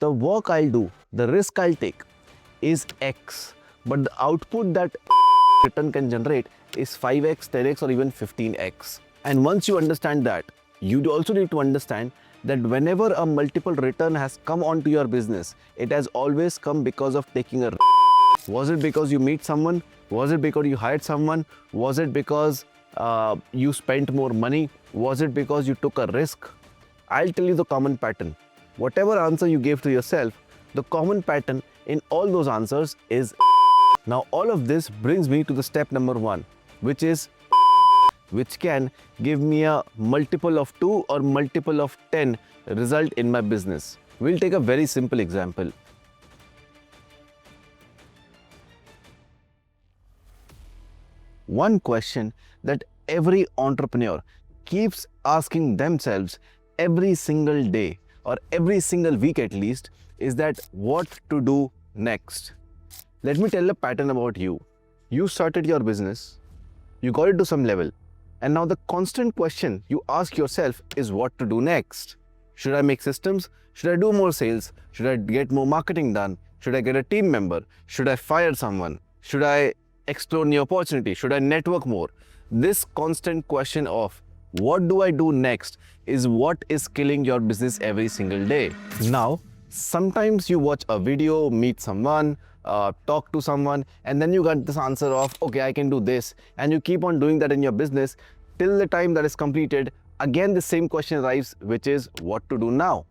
the work I'll do, the risk I'll take is X, but the output that return can generate is 5x, 10x, or even 15x. And once you understand that, you also need to understand that whenever a multiple return has come onto your business, it has always come because of taking a risk. Was it because you meet someone? Was it because you hired someone? Was it because you spent more money? Was it because you took a risk? I'll tell you the common pattern. Whatever answer you gave to yourself, the common pattern in all those answers is. Now all of this brings me to the step number 1, which can give me a multiple of 2 or multiple of 10 result in my business. We'll take a very simple example. One question that every entrepreneur keeps asking themselves every single day or every single week at least is that what to do next. Let me tell a pattern about you. You started your business, you got it to some level, and now the constant question you ask yourself is what to do next. Should I make systems? Should I do more sales? Should I get more marketing done? Should I get a team member? Should I fire someone? Should I explore new opportunity? Should I network more? This constant question of what do I do next is what is killing your business every single day. Now, sometimes you watch a video, meet someone, talk to someone, and then you got this answer of, okay, I can do this. And you keep on doing that in your business till the time that is completed. Again, the same question arrives, which is what to do now.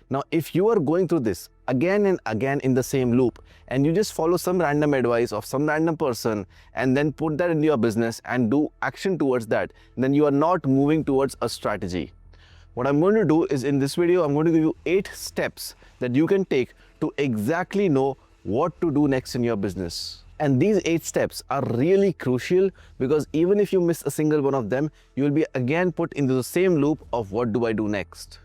Now, if you are going through this again and again in the same loop, and you just follow some random advice of some random person and then put that in your business and do action towards that, then you are not moving towards a strategy. What I'm going to do is in this video, I'm going to give you 8 steps that you can take to exactly know what to do next in your business. And these 8 steps are really crucial because even if you miss a single one of them, you will be again put into the same loop of what do I do next.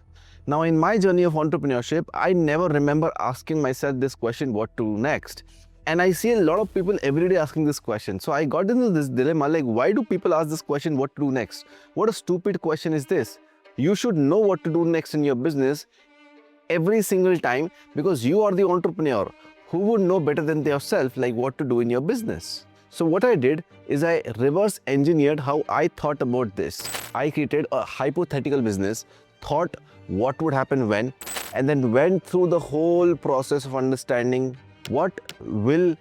Now, in my journey of entrepreneurship, I never remember asking myself this question, what to do next? And I see a lot of people every day asking this question. So I got into this dilemma, like, why do people ask this question, what to do next? What a stupid question is this? You should know what to do next in your business every single time because you are the entrepreneur. Who would know better than yourself, like what to do in your business? So what I did is I reverse engineered how I thought about this. I created a hypothetical business, thought what would happen when, and then went through the whole process of understanding what will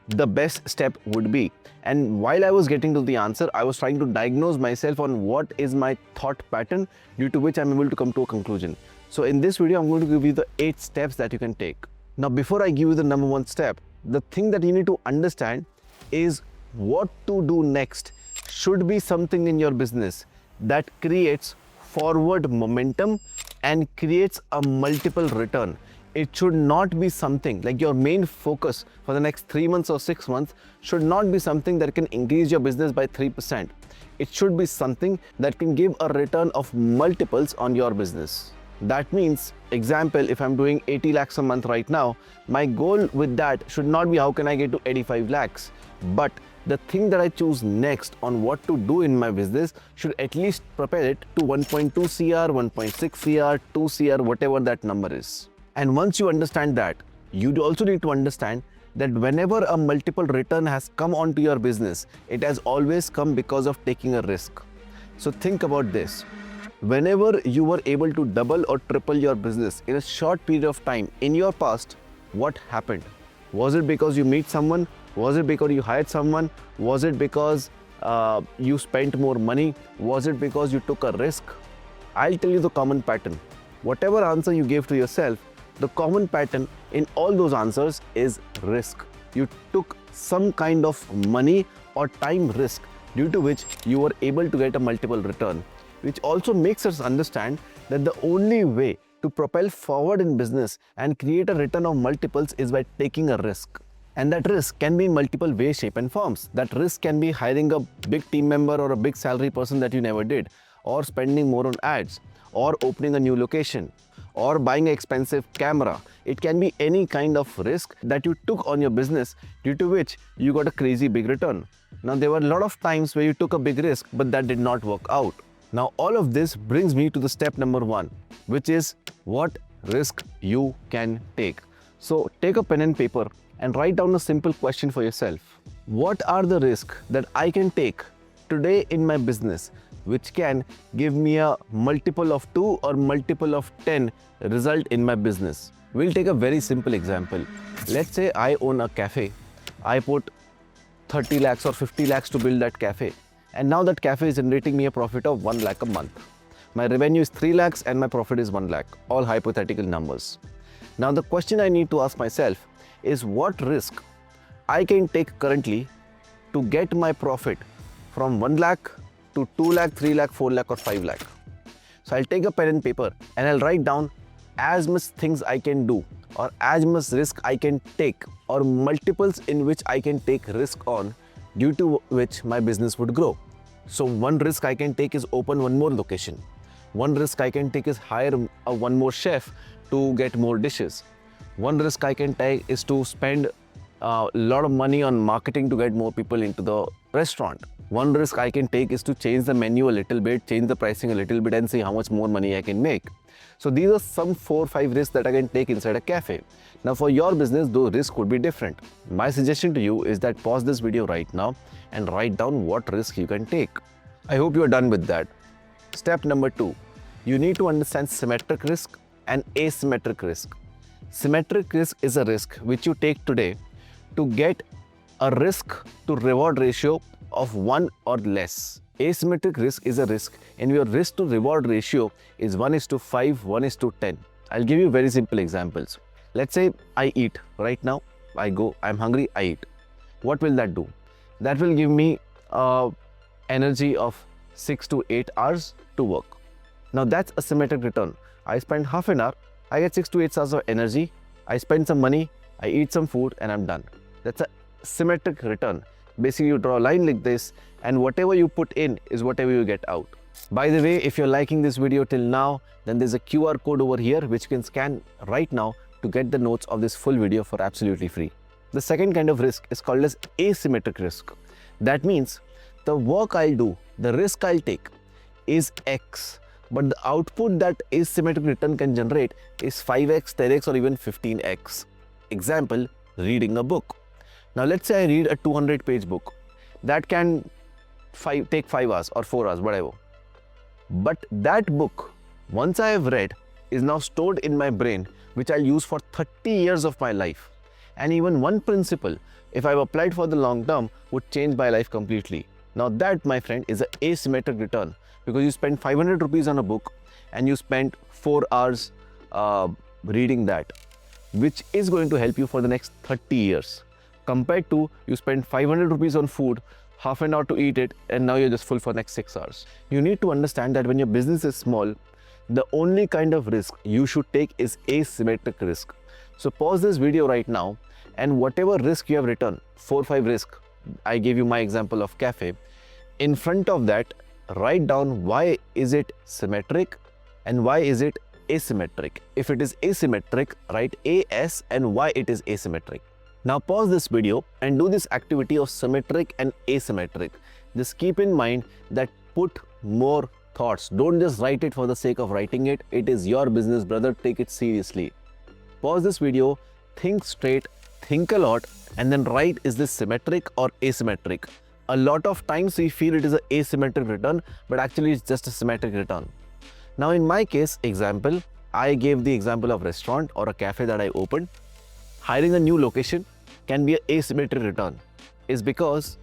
the best step would be. And while I was getting to the answer, I was trying to diagnose myself on what is my thought pattern due to which I'm able to come to a conclusion. So in this video, I'm going to give you the 8 steps that you can take. Now, before I give you the number 1 step, the thing that you need to understand is what to do next should be something in your business that creates forward momentum and creates a multiple return. It should not be something like your main focus for the next 3 months or 6 months should not be something that can increase your business by 3%. It should be something that can give a return of multiples on your business. That means, example, if I'm doing 80 lakhs a month right now, my goal with that should not be how can I get to 85 lakhs, but the thing that I choose next on what to do in my business should at least propel it to 1.2 CR, 1.6 CR, 2 CR, whatever that number is. And once you understand that, you also need to understand that whenever a multiple return has come onto your business, it has always come because of taking a risk. So think about this. Whenever you were able to double or triple your business in a short period of time in your past, what happened? Was it because you meet someone? Was it because you hired someone? Was it because you spent more money? Was it because you took a risk? I'll tell you the common pattern. Whatever answer you gave to yourself, the common pattern in all those answers is risk. You took some kind of money or time risk due to which you were able to get a multiple return, which also makes us understand that the only way to propel forward in business and create a return of multiples is by taking a risk. And that risk can be in multiple ways, shape and forms. That risk can be hiring a big team member or a big salary person that you never did, or spending more on ads, or opening a new location, or buying an expensive camera. It can be any kind of risk that you took on your business due to which you got a crazy big return. Now, there were a lot of times where you took a big risk, but that did not work out. Now, all of this brings me to the step number 1, which is what risk you can take. So take a pen and paper and write down a simple question for yourself. What are the risks that I can take today in my business which can give me a multiple of 2 or multiple of 10 result in my business? We'll take a very simple example. Let's say I own a cafe. I put 30 lakhs or 50 lakhs to build that cafe. And now that cafe is generating me a profit of 1 lakh a month. My revenue is 3 lakhs and my profit is 1 lakh, all hypothetical numbers. Now the question I need to ask myself is what risk I can take currently to get my profit from 1 lakh to 2 lakh, 3 lakh, 4 lakh or 5 lakh. So I'll take a pen and paper and I'll write down as much things I can do or as much risk I can take or multiples in which I can take risk on due to which my business would grow. So one risk I can take is open one more location. One risk I can take is hire one more chef to get more dishes. One risk I can take is to spend a lot of money on marketing to get more people into the restaurant. One risk I can take is to change the menu a little bit, change the pricing a little bit and see how much more money I can make. So these are some 4 or 5 risks that I can take inside a cafe. Now for your business, those risks could be different. My suggestion to you is that pause this video right now and write down what risk you can take. I hope you are done with that. Step number 2, you need to understand symmetric risk and asymmetric risk. Symmetric risk is a risk which you take today to get a risk to reward ratio of 1 or less. Asymmetric risk is a risk and your risk to reward ratio is 1:5, 1:10. I'll give you very simple examples. Let's say I eat right now. I'm hungry, I eat. What will that do? That will give me energy of 6 to 8 hours to work. Now that's a symmetric return. I spend half an hour, I get 6 to 8 hours of energy, I spend some money, I eat some food and I'm done. That's a symmetric return. Basically you draw a line like this and whatever you put in is whatever you get out. By the way, if you're liking this video till now, then there's a QR code over here which you can scan right now to get the notes of this full video for absolutely free. The second kind of risk is called as asymmetric risk. That means the work I'll do, the risk I'll take is X, but the output that asymmetric return can generate is 5x, 10x or even 15x. Example, reading a book. Now let's say I read a 200-page book. That can take 5 hours or 4 hours, whatever. But that book, once I have read, is now stored in my brain, which I'll use for 30 years of my life. And even one principle, if I've applied for the long term, would change my life completely. Now that, my friend, is an asymmetric return because you spend 500 rupees on a book and you spend 4 hours reading that, which is going to help you for the next 30 years. Compared to you spend 500 rupees on food, half an hour to eat it, and now you're just full for next 6 hours. You need to understand that when your business is small, the only kind of risk you should take is asymmetric risk. So pause this video right now and whatever risk you have written, 4 or 5 risk, I gave you my example of cafe, in front of that, write down why is it symmetric and why is it asymmetric. If it is asymmetric, write AS and why it is asymmetric. Now pause this video and do this activity of symmetric and asymmetric. Just keep in mind that put more thoughts. Don't just write it for the sake of writing it. It is your business, brother. Take it seriously. Pause this video, think straight, think a lot, and then write, is this symmetric or asymmetric? A lot of times we feel it is an asymmetric return, but actually it's just a symmetric return. Now in my case, example, I gave the example of restaurant or a cafe that I opened. Hiring a new location can be an asymmetric return is because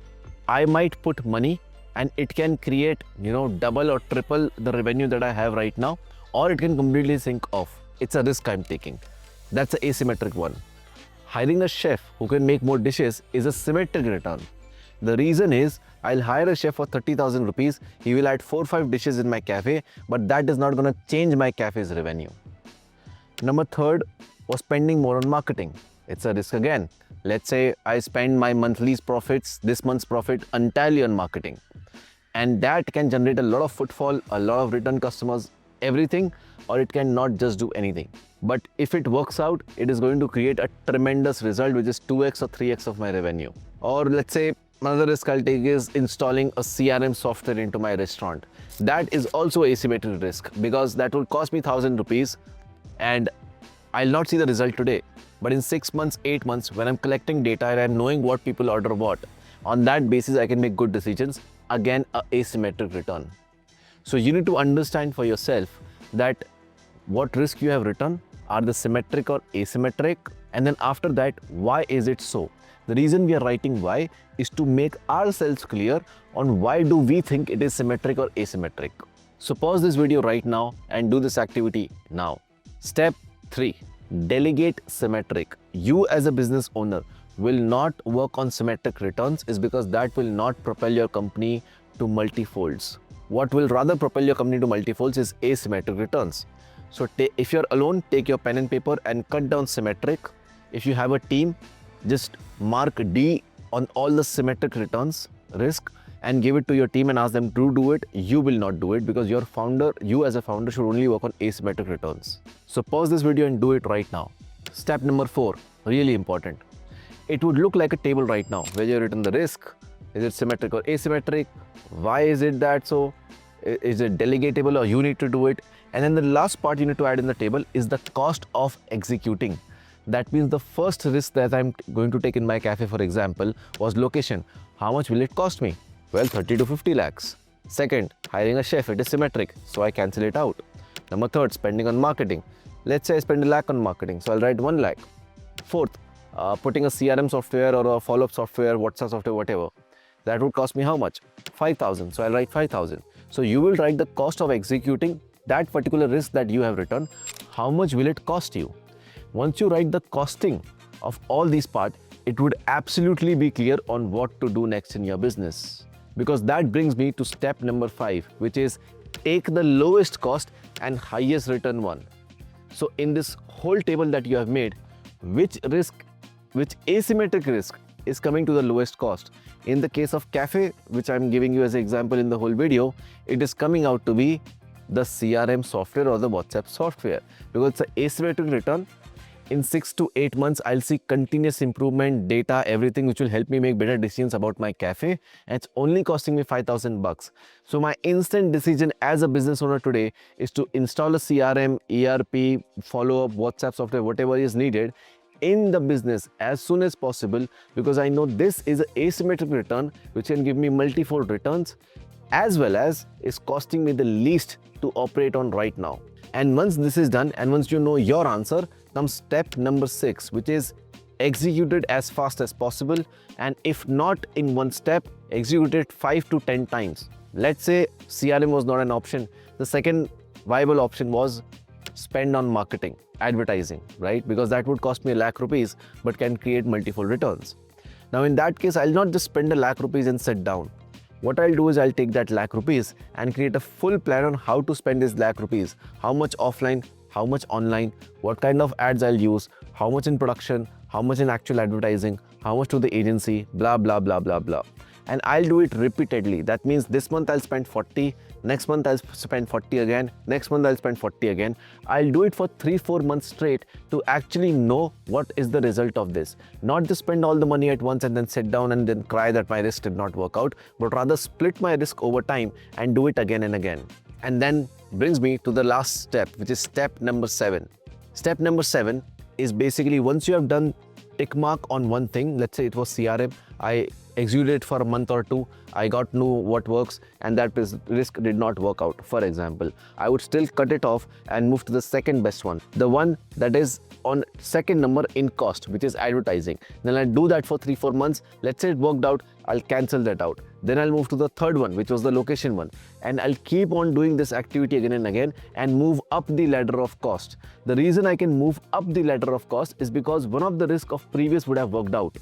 I might put money and it can create, double or triple the revenue that I have right now, or it can completely sink off. It's a risk I'm taking. That's the asymmetric one. Hiring a chef who can make more dishes is a symmetric return. The reason is I'll hire a chef for 30,000 rupees. He will add 4 or 5 dishes in my cafe, but that is not going to change my cafe's revenue. Number 3 was spending more on marketing. It's a risk again. Let's say I spend my monthly profits, this month's profit entirely on marketing. And that can generate a lot of footfall, a lot of return customers, everything, or it can not just do anything. But if it works out, it is going to create a tremendous result, which is 2x or 3x of my revenue. Or let's say another risk I'll take is installing a CRM software into my restaurant. That is also asymmetric risk because that will cost me 1,000 rupees and I'll not see the result today, but in 6 months, 8 months, when I'm collecting data and I'm knowing what people order what, on that basis, I can make good decisions. Again, a asymmetric return. So you need to understand for yourself that what risk you have written, are they symmetric or asymmetric? And then after that, why is it so? The reason we are writing why is to make ourselves clear on why do we think it is symmetric or asymmetric. So pause this video right now and do this activity now. Step 3. Delegate symmetric. You as a business owner will not work on symmetric returns is because that will not propel your company to multifolds. What will rather propel your company to multifolds is asymmetric returns. So if you're alone, take your pen and paper and cut down symmetric. If you have a team, just mark D on all the symmetric returns risk and give it to your team and ask them to do it. You will not do it because you as a founder should only work on asymmetric returns. So pause this video and do it right now. Step number 4, really important. It would look like a table right now where you've written the risk. Is it symmetric or asymmetric? Why is it that so? Is it delegatable or you need to do it? And then the last part you need to add in the table is the cost of executing. That means the first risk that I'm going to take in my cafe, for example, was location. How much will it cost me? Well, 30 to 50 lakhs. Second, hiring a chef. It is symmetric, so I cancel it out. Number 3, spending on marketing. Let's say I spend 1 lakh on marketing, so I'll write 1 lakh. 4th, putting a CRM software or a follow-up software, WhatsApp software, whatever. That would cost me how much? 5,000. So I'll write 5,000. So you will write the cost of executing that particular risk that you have written. How much will it cost you? Once you write the costing of all these parts, it would absolutely be clear on what to do next in your business. Because that brings me to step number 5, which is take the lowest cost and highest return one. So in this whole table that you have made, which asymmetric risk is coming to the lowest cost? In the case of cafe, which I'm giving you as an example in the whole video, it is coming out to be the CRM software or the WhatsApp software because it's an asymmetric return. In 6 to 8 months, I'll see continuous improvement, data, everything which will help me make better decisions about my cafe. And it's only costing me 5,000 bucks. So my instant decision as a business owner today is to install a CRM, ERP, follow-up, WhatsApp software, whatever is needed in the business as soon as possible because I know this is an asymmetric return which can give me multifold returns as well as is costing me the least to operate on right now. And once this is done and once you know your answer, comes step number 6, which is execute it as fast as possible. And if not in one step, execute it 5 to 10 times. Let's say CRM was not an option. The second viable option was spend on marketing, advertising, right? Because that would cost me 1 lakh rupees, but can create multiple returns. Now in that case, I'll not just spend 1 lakh rupees and sit down. What I'll do is I'll take that 1 lakh rupees and create a full plan on how to spend this 1 lakh rupees. How much offline, how much online, what kind of ads I'll use, how much in production, how much in actual advertising, how much to the agency, blah, blah, blah, blah, blah. And I'll do it repeatedly. That means this month I'll spend 40, next month I'll spend 40 again, next month I'll spend 40 again. I'll do it for 3-4 months straight to actually know what is the result of this. Not just spend all the money at once and then sit down and then cry that my risk did not work out, but rather split my risk over time and do it again and again. And then brings me to the last step, which is step number 7. Step number 7 is basically once you have done tick mark on one thing, let's say it was CRM, I executed it for a month or 2, I got to know what works and that risk did not work out, for example. I would still cut it off and move to the second best one, the one that is on second number in cost, which is advertising. Then I'll do that for 3-4 months. Let's say it worked out, I'll cancel that out. Then I'll move to the third one, which was the location one. And I'll keep on doing this activity again and again and move up the ladder of cost. The reason I can move up the ladder of cost is because one of the risks of previous would have worked out.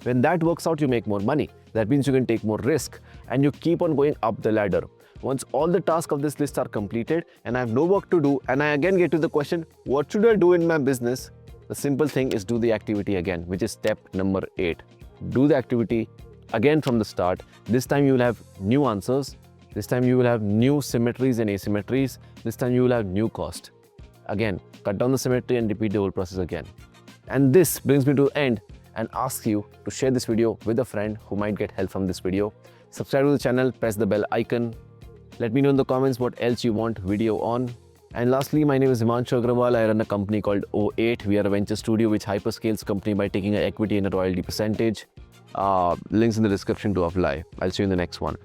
When that works out, you make more money. That means you can take more risk and you keep on going up the ladder. Once all the tasks of this list are completed and I have no work to do, and I again get to the question, what should I do in my business? The simple thing is do the activity again, which is step number 8. Do the activity again from the start. This time you will have new answers. This time you will have new symmetries and asymmetries. This time you will have new cost. Again, cut down the symmetry and repeat the whole process again. And this brings me to the end and ask you to share this video with a friend who might get help from this video. Subscribe to the channel, press the bell icon. Let me know in the comments what else you want video on. And lastly, my name is Himanshu Agrawal. I run a company called O8. We are a venture studio which hyperscales company by taking an equity and a royalty percentage. Links in the description to apply. I'll see you in the next one.